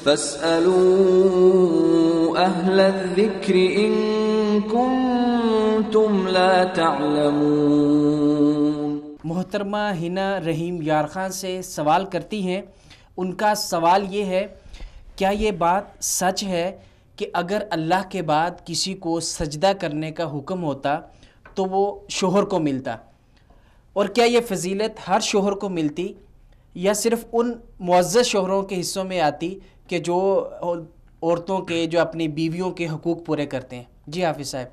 فاسألوا أهل الذكر إن كنتم لا تعلمون۔ محترمہ حنا رحیم یار خان سے سوال کرتی ہیں، ان کا سوال یہ ہے، کیا یہ بات سچ ہے کہ اگر اللہ کے بعد کسی کو سجدہ کرنے کا حکم ہوتا تو وہ شوہر کو ملتا، اور کیا یہ فضیلت ہر شوہر کو ملتی یا صرف ان معزز شوہروں کے حصوں میں آتی کہ جو عورتوں کے جو اپنی بیویوں کے حقوق پورے کرتے ہیں؟ جی حافظ صاحب۔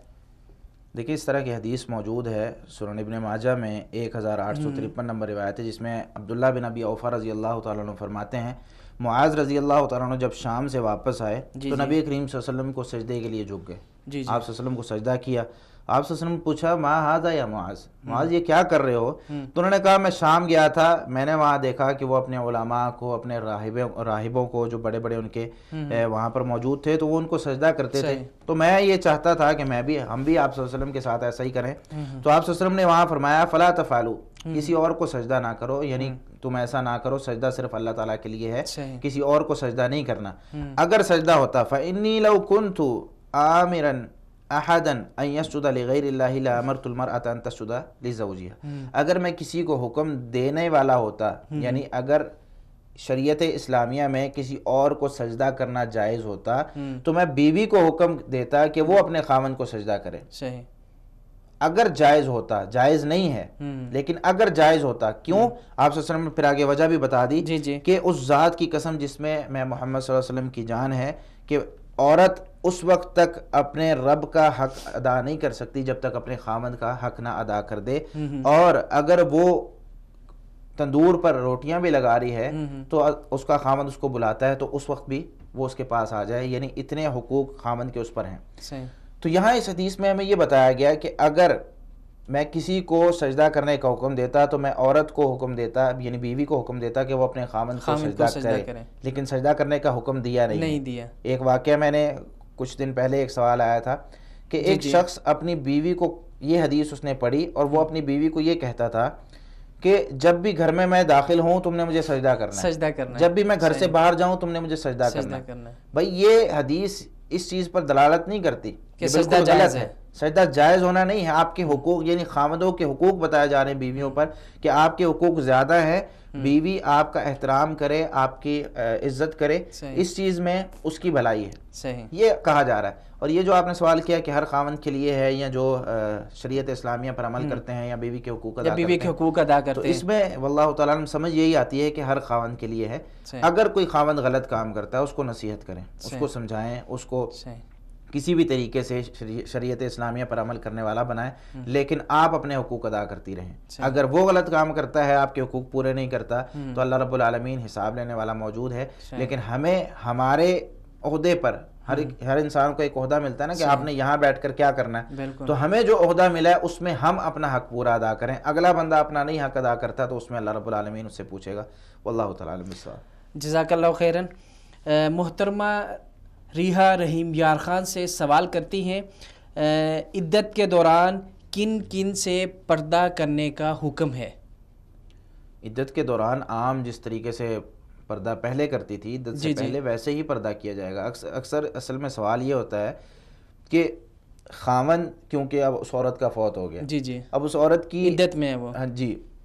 دیکھیے، اس طرح کی حدیث موجود ہے سنن ابن ماجہ میں 1853 نمبر روایت ہے، جس میں عبداللہ بن ابی اوفا رضی اللہ تعالیٰ عنہ فرماتے ہیں، معاذ رضی اللہ تعالیٰ عنہ جب شام سے واپس آئے تو نبی کریم صلی اللہ علیہ وسلم کو سجدے کے لیے جھک گئے۔ آپ صلی اللہ علیہ وسلم کو سجدہ کیا۔ آپ صلی اللہ علیہ وسلم نے پوچھا، ما ھذا یا معاذ، معاذ یہ کیا کر رہے ہو؟ تو انہوں نے کہا، میں شام گیا تھا، میں نے وہاں دیکھا کہ وہ اپنے علماء کو، اپنے راہبوں کو جو بڑے بڑے ان کے وہاں پر موجود تھے، تو وہ ان کو سجدہ کرتے تھے، تو میں یہ چاہتا تھا کہ ہم بھی آپ صلی اللہ علیہ وسلم کے ساتھ ایسا ہی کریں۔ تو آپ صلی اللہ علیہ وسلم نے وہاں فرمایا، فلا تفعلوا، کسی اور کو سجدہ نہ کرو، یعنی تم ایسا نہ کرو، سجدہ صرف اللہ تعالیٰ کے لیے ہے، کسی اور کو سجدہ نہیں کرنا۔ اگر سجدہ ہوتا فإنی لو كنت آمرا احدا ان يسجد لغیر اللہ لامرت المرأة ان تسجد لزوجها، اگر میں کسی کو حکم دینے والا ہوتا، یعنی اگر شریعت اسلامیہ میں کسی اور کو سجدہ کرنا جائز ہوتا تو میں بیوی کو حکم دیتا کہ وہ اپنے خاوند کو سجدہ کرے۔ اگر جائز ہوتا، جائز نہیں ہے لیکن اگر جائز ہوتا، کیوں؟ آپ صلی اللہ علیہ وسلم نے پھر آگے وجہ بھی بتا دی کہ اس ذات کی قسم جس میں محمد صلی اللہ علیہ وسلم کی جان ہے کہ عورت اس وقت تک اپنے رب کا حق ادا نہیں کر سکتی جب تک اپنے خاوند کا حق نہ ادا کر دے، اور اگر وہ تندور پر روٹیاں بھی لگا رہی ہے تو اس کا خاوند اس کو بلاتا ہے تو اس وقت بھی وہ اس کے پاس آ جائے، یعنی اتنے حقوق خاوند کے اس پر ہیں۔ تو یہاں اس حدیث میں ہمیں یہ بتایا گیا کہ اگر میں کسی کو سجدہ کرنے کا حکم دیتا تو میں عورت کو حکم دیتا، یعنی بیوی کو حکم دیتا کہ وہ اپنے خاوند کو سجدہ کرے، لیکن سجدہ کرنے کا حکم دیا نہیں دیا۔ ایک واقعہ میں نے کچھ دن پہلے ایک سوال آیا تھا کہ ایک شخص اپنی بیوی کو، یہ حدیث اس نے پڑھی اور وہ اپنی بیوی کو یہ کہتا تھا کہ جب بھی گھر میں داخل ہوں تم نے مجھے سجدہ کرنا ہے، جب بھی میں گھر سے باہر جاؤں تم نے مجھے سجدہ کرنا ہے۔ بھائی یہ حدیث اس چیز پر دلالت نہیں کرتی کہ سجدہ جائز ہے، سجدہ جائز ہونا نہیں ہے، آپ کے حقوق، یعنی خاوندوں کے حقوق بتائے جا رہے ہیں بیویوں پر کہ آپ کے حقوق زیادہ ہیں، بیوی آپ کا احترام کرے، آپ کی عزت کرے، اس چیز میں اس کی بھلائی ہے، یہ کہا جا رہا ہے۔ اور یہ جو آپ نے سوال کیا کہ ہر خاوند کے لیے ہے یا جو شریعت اسلامیہ پر عمل کرتے ہیں یا بیوی کے حقوق ادا کرتے ہیں، تو اس میں واللہ تعالیٰ عنہ سمجھ یہی آتی ہے کہ ہر خاوند کے لیے ہے۔ اگر کوئی خاوند غلط کام کرتا ہے اس کو نصیحت کریں، اس کو سمجھائیں، اس کو کسی بھی طریقے سے شریعت اسلامیہ پر عمل کرنے والا بنائیں، لیکن آپ اپنے حقوق ادا کرتی رہیں۔ اگر وہ غلط کام کرتا ہے، آپ کے حقوق پورے نہیں کرتا، تو اللہ رب العالمین حساب لینے والا موجود ہے۔ لیکن ہمیں ہمارے عہدے پر، ہر انسان کو ایک عہدہ ملتا ہے نا کہ آپ نے یہاں بیٹھ کر کیا کرنا ہے، تو ہمیں جو عہدہ ملا ہے اس میں ہم اپنا حق پورا ادا کریں۔ اگلا بندہ اپنا نہیں حق ادا کرتا تو اس میں اللہ رب العالمین اس سے پوچھے گا۔ واللہ تعالیٰ عالم بالصواب۔ جزاک اللہ خیراً۔ محترمہ ریحا رحیم یار خان سے سوال کرتی ہیں، عدت کے دوران کن کن سے پردہ کرنے کا حکم ہے؟ عدت کے دوران عام جس طریقے سے پردہ پہلے کرتی تھی عدت سے پہلے، ویسے ہی پردہ کیا جائے گا۔ اکثر اصل میں سوال یہ ہوتا ہے کہ خاوند کیونکہ اب اس عورت کا فوت ہو گیا، اب اس عورت کی عدت میں ہے،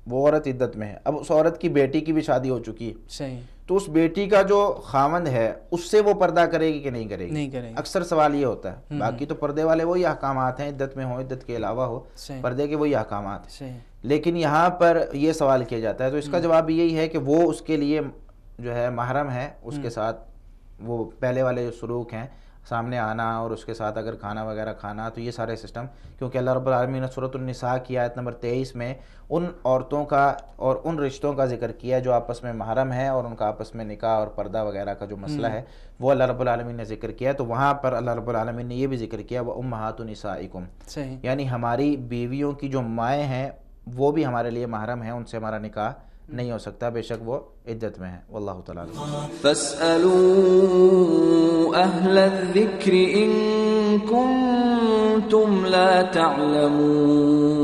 وہ عورت عدت میں ہے، اب اس عورت کی بیٹی کی بھی شادی ہو چکی ہے، تو اس بیٹی کا جو خاوند ہے اس سے وہ پردہ کرے گی کہ نہیں کرے گی؟ اکثر سوال یہ ہوتا ہے۔ باقی تو پردے والے وہی احکامات ہیں، عدت میں ہو، عدت کے علاوہ ہو، پردے کے وہی احکامات ہیں، لیکن یہاں پر یہ سوال کیا جاتا ہے تو اس کا جواب یہی ہے کہ وہ اس کے لیے جو ہے محرم ہے، اس کے ساتھ وہ پہلے والے جو سلوک ہیں، سامنے آنا اور اس کے ساتھ اگر کھانا وغیرہ کھانا، تو یہ سارے سسٹم، کیونکہ اللہ رب العالمین نے سورۃ النساء کی آیت نمبر 23 میں ان عورتوں کا اور ان رشتوں کا ذکر کیا جو آپس میں محرم ہے اور ان کا آپس میں نکاح اور پردہ وغیرہ کا جو مسئلہ ہے وہ اللہ رب العالمین نے ذکر کیا، تو وہاں پر اللہ رب العالمین نے یہ بھی ذکر کیا وَأُمَّهَاتُ نِسَائِكُمْ، یعنی ہماری بیویوں کی جو مائیں ہیں وہ بھی ہمارے لیے محرم ہیں، ان سے ہمارا نکاح نہیں ہو سکتا، بے شک وہ عدت میں ہے۔ واللہ تعالیٰ فَاسْأَلُوا أَهْلَ الذِّكْرِ إِن كُنتُمْ لَا تَعْلَمُونَ۔